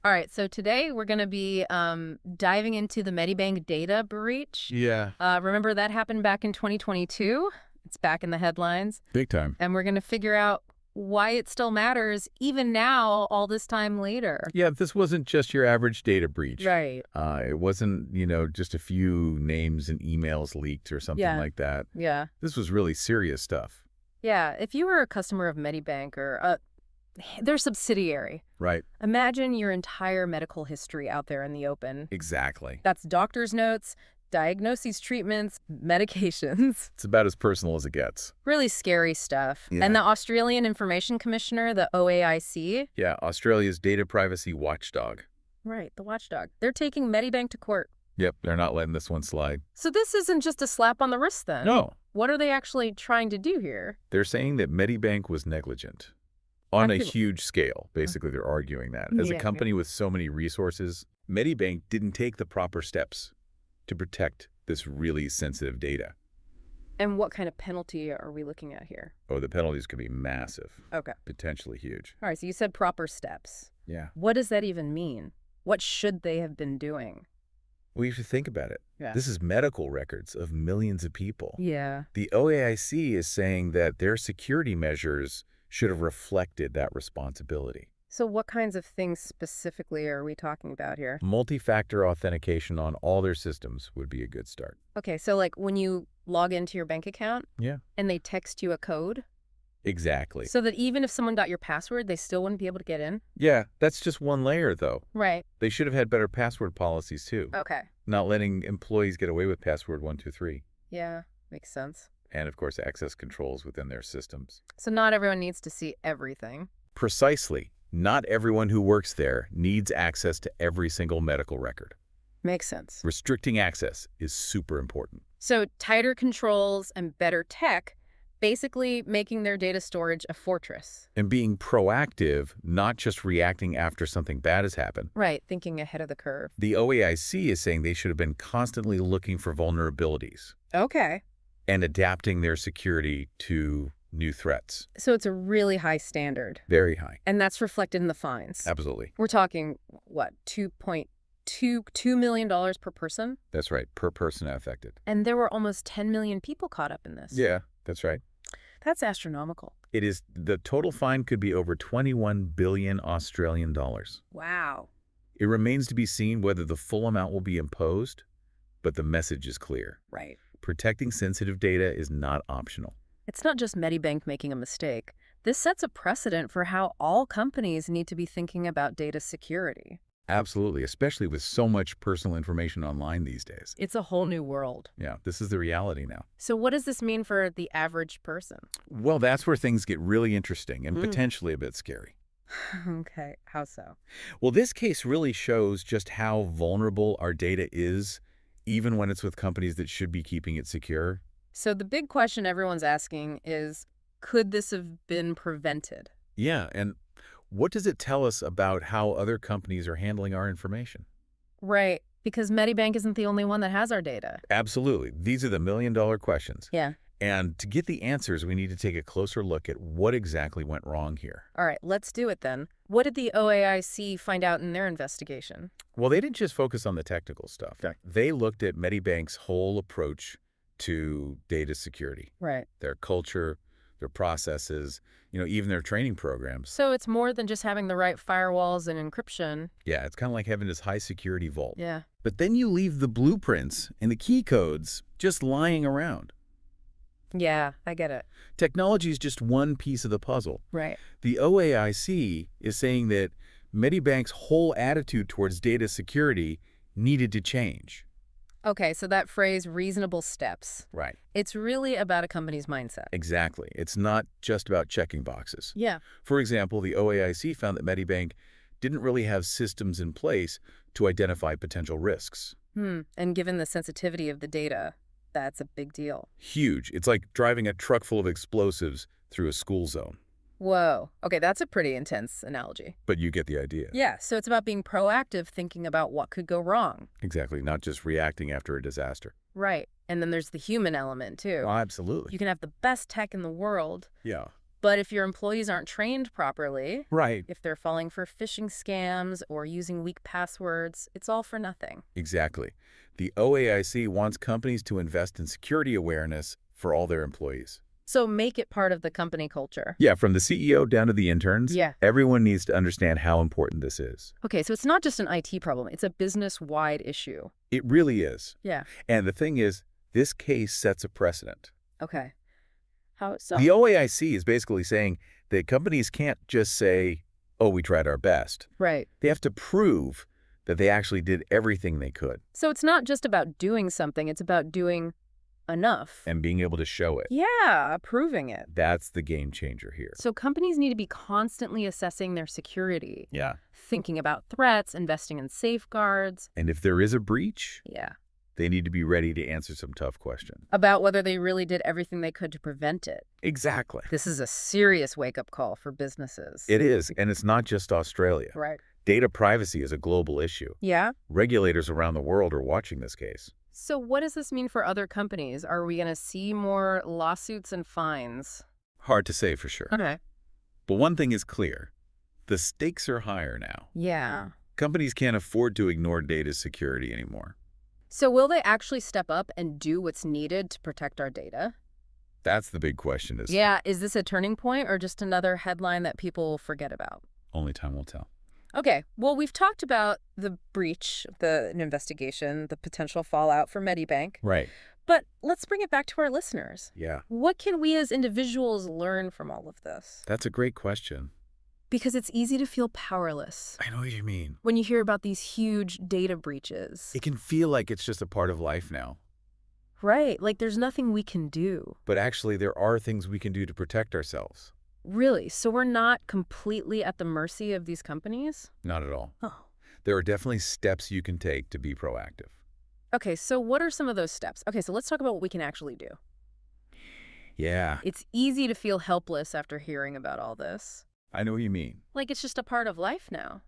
All right, so today we're going to be diving into the Medibank data breach. Yeah, Remember that happened back in 2022? It's back in the headlines. big time. And we're going to figure out why it still matters even now, all this time later. Yeah, this wasn't just your average data breach. Right. It wasn't, just a few names and emails leaked or something Yeah. like that. Yeah. This was really serious stuff. Yeah. If you were a customer of Medibank or their subsidiary, Right. imagine your entire medical history out there in the open. Exactly. That's doctor's notes, diagnoses, treatments, medications. It's about as personal as it gets. Really scary stuff. Yeah. And the Australian Information Commissioner, the OAIC. Yeah, Australia's data privacy watchdog. Right, the watchdog. They're taking Medibank to court. Yep, they're not letting this one slide. So this isn't just a slap on the wrist then? No, What are they actually trying to do here? they're saying that Medibank was negligent on a Actually- huge scale. Basically, they're arguing that. As a Yeah. company with so many resources, Medibank didn't take the proper steps to protect this really sensitive data. And what kind of penalty are we looking at here? Oh, the penalties could be massive, Okay. potentially huge. All right, so you said proper steps. Yeah. What does that even mean? What should they have been doing? Well, you should think about it. Yeah. This is medical records of millions of people. Yeah. The OAIC is saying that their security measures should have reflected that responsibility. So what kinds of things specifically are we talking about here? Multi-factor authentication on all their systems would be a good start. Okay, so like when you log into your bank account Yeah. and they text you a code, Exactly. so that even if someone got your password, they still wouldn't be able to get in? Yeah, that's just one layer, though. Right. They should have had better password policies, too. Okay. Not letting employees get away with password 123. Yeah, makes sense. And, of course, access controls within their systems. So not everyone needs to see everything. Precisely. Not everyone who works there needs access to every single medical record. Makes sense. Restricting access is super important. So tighter controls and better tech, basically making their data storage a fortress. And being proactive, not just reacting after something bad has happened. Right, thinking ahead of the curve. The OAIC is saying they should have been constantly looking for vulnerabilities Okay. and adapting their security to new threats. So it's a really high standard. Very high. And that's reflected in the fines. Absolutely. We're talking, what, $2.2 million per person? That's right. Per person affected. And there were almost 10 million people caught up in this. Yeah, that's right. That's astronomical. It is. The total fine could be over 21 billion Australian dollars. Wow. It remains to be seen whether the full amount will be imposed, but the message is clear. Right. Protecting sensitive data is not optional. It's not just Medibank making a mistake. This sets a precedent for how all companies need to be thinking about data security. Absolutely, especially with so much personal information online these days. It's a whole new world. Yeah, this is the reality now. So what does this mean for the average person? Well, that's where things get really interesting and potentially a bit scary. Okay, how so? Well, this case really shows just how vulnerable our data is, even when it's with companies that should be keeping it secure. So the big question everyone's asking is, could this have been prevented? Yeah, and what does it tell us about how other companies are handling our information? Right, because Medibank isn't the only one that has our data. Absolutely. These are the million-dollar questions. Yeah. And to get the answers, we need to take a closer look at what exactly went wrong here. All right, let's do it then. What did the OAIC find out in their investigation? Well, they didn't just focus on the technical stuff. They looked at Medibank's whole approach to data security, Right. their culture, their processes, even their training programs. So it's more than just having the right firewalls and encryption. Yeah, it's kind of like having this high security vault. Yeah. But then you leave the blueprints and the key codes just lying around. Yeah, I get it. Technology is just one piece of the puzzle. Right. The OAIC is saying that Medibank's whole attitude towards data security needed to change. Okay, so that phrase, reasonable steps, Right. it's really about a company's mindset. Exactly. It's not just about checking boxes. Yeah. For example, the OAIC found that Medibank didn't really have systems in place to identify potential risks. And given the sensitivity of the data, that's a big deal. Huge. It's like driving a truck full of explosives through a school zone. Whoa. Okay, that's a pretty intense analogy. But you get the idea. Yeah, so it's about being proactive, thinking about what could go wrong. Exactly. Not just reacting after a disaster. Right. And then there's the human element, too. Oh, absolutely. You can have the best tech in the world, Yeah. But if your employees aren't trained properly, Right. if they're falling for phishing scams or using weak passwords, it's all for nothing. Exactly. The OAIC wants companies to invest in security awareness for all their employees. So make it part of the company culture. Yeah, from the CEO down to the interns, Yeah. everyone needs to understand how important this is. Okay, so it's not just an IT problem. It's a business-wide issue. It really is. Yeah. And the thing is, this case sets a precedent. Okay. How so? The OAIC is basically saying that companies can't just say, oh, we tried our best. Right. They have to prove that they actually did everything they could So it's not just about doing something. It's about doing enough. and being able to show it. Yeah, proving it. That's the game changer here. So companies need to be constantly assessing their security, Yeah. thinking about threats, investing in safeguards. And if there is a breach, Yeah. they need to be ready to answer some tough questions. About whether they really did everything they could to prevent it. Exactly. This is a serious wake-up call for businesses. It is, and it's not just Australia. Right. Data privacy is a global issue. Yeah? Regulators around the world are watching this case. So what does this mean for other companies? Are we going to see more lawsuits and fines? Hard to say for sure. Okay. But one thing is clear. The stakes are higher now. Yeah. Companies can't afford to ignore data security anymore. So will they actually step up and do what's needed to protect our data? That's the big question. Yeah, is this a turning point or just another headline that people will forget about? Only time will tell. Okay, well, we've talked about the breach, an investigation, the potential fallout for Medibank, Right. but let's bring it back to our listeners. Yeah. What can we as individuals learn from all of this? That's a great question. Because it's easy to feel powerless I know what you mean. when you hear about these huge data breaches. It can feel like it's just a part of life now. Right, like there's nothing we can do. But actually, there are things we can do to protect ourselves. Really? So we're not completely at the mercy of these companies? Not at all. Oh. There are definitely steps you can take to be proactive. Okay, so what are some of those steps? Okay, so let's talk about what we can actually do. Yeah, It's easy to feel helpless after hearing about all this. I know what you mean. Like it's just a part of life now.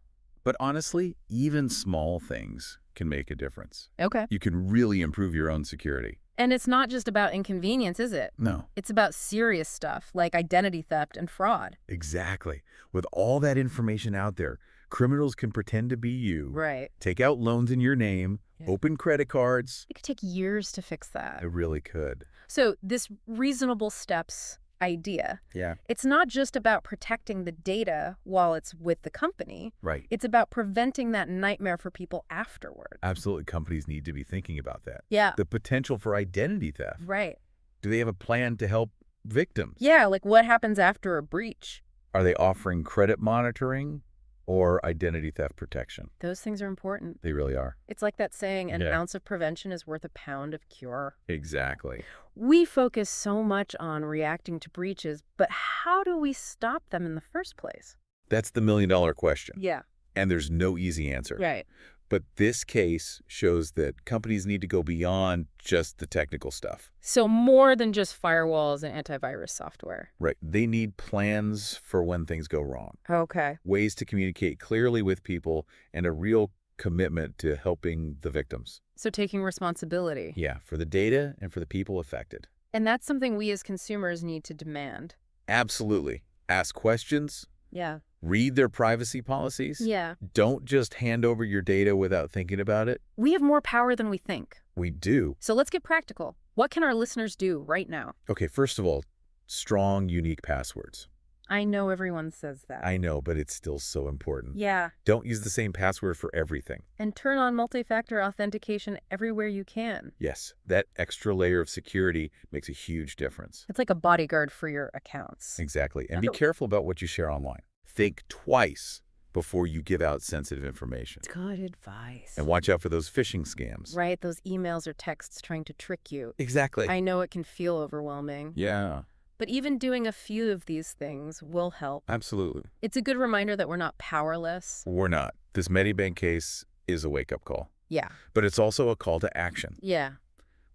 But honestly, even small things can make a difference. Okay. You can really improve your own security. And it's not just about inconvenience, is it? No. It's about serious stuff like identity theft and fraud. Exactly. With all that information out there, criminals can pretend to be you, Right. take out loans in your name, Yeah. open credit cards. It could take years to fix that. It really could. So this reasonable steps idea, Yeah. it's not just about protecting the data while it's with the company. Right. It's about preventing that nightmare for people afterward. Absolutely. Companies need to be thinking about that. Yeah. The potential for identity theft. Right. Do they have a plan to help victims? Yeah, like what happens after a breach? Are they offering credit monitoring or identity theft protection? Those things are important. They really are. It's like that saying, an Yeah. ounce of prevention is worth a pound of cure. Exactly. We focus so much on reacting to breaches, but how do we stop them in the first place? That's the million-dollar question. Yeah. And there's no easy answer. Right. But this case shows that companies need to go beyond just the technical stuff. So more than just firewalls and antivirus software. Right. They need plans for when things go wrong, Okay. ways to communicate clearly with people, and a real commitment to helping the victims. So taking responsibility. Yeah, for the data and for the people affected. And that's something we as consumers need to demand. Absolutely. Ask questions, Yeah. read their privacy policies. Yeah. Don't just hand over your data without thinking about it. We have more power than we think. We do. So let's get practical. What can our listeners do right now? Okay, first of all, strong, unique passwords. I know everyone says that. I know, but it's still so important. Yeah. Don't use the same password for everything. And turn on multi-factor authentication everywhere you can. Yes, that extra layer of security makes a huge difference. It's like a bodyguard for your accounts. Exactly. And be careful about what you share online. Think twice before you give out sensitive information. Good advice. And watch out for those phishing scams. Right, those emails or texts trying to trick you. Exactly. I know it can feel overwhelming. Yeah, But even doing a few of these things will help. absolutely. It's a good reminder that we're not powerless. We're not. This Medibank case is a wake-up call. Yeah. But it's also a call to action. Yeah.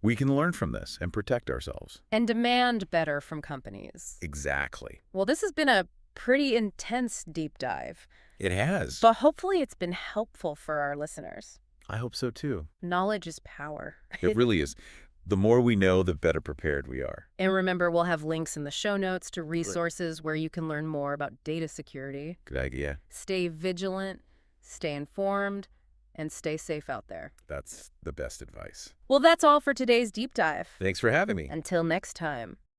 We can learn from this and protect ourselves. And demand better from companies. Exactly. Well, this has been a pretty intense deep dive, It has. but hopefully it's been helpful for our listeners. I hope so too. Knowledge is power. It really is. The more we know, the better prepared we are. And remember, we'll have links in the show notes to Great. resources where you can learn more about data security. Good idea. Stay vigilant, stay informed, and stay safe out there. That's the best advice. Well, that's all for today's deep dive. Thanks for having me. Until next time.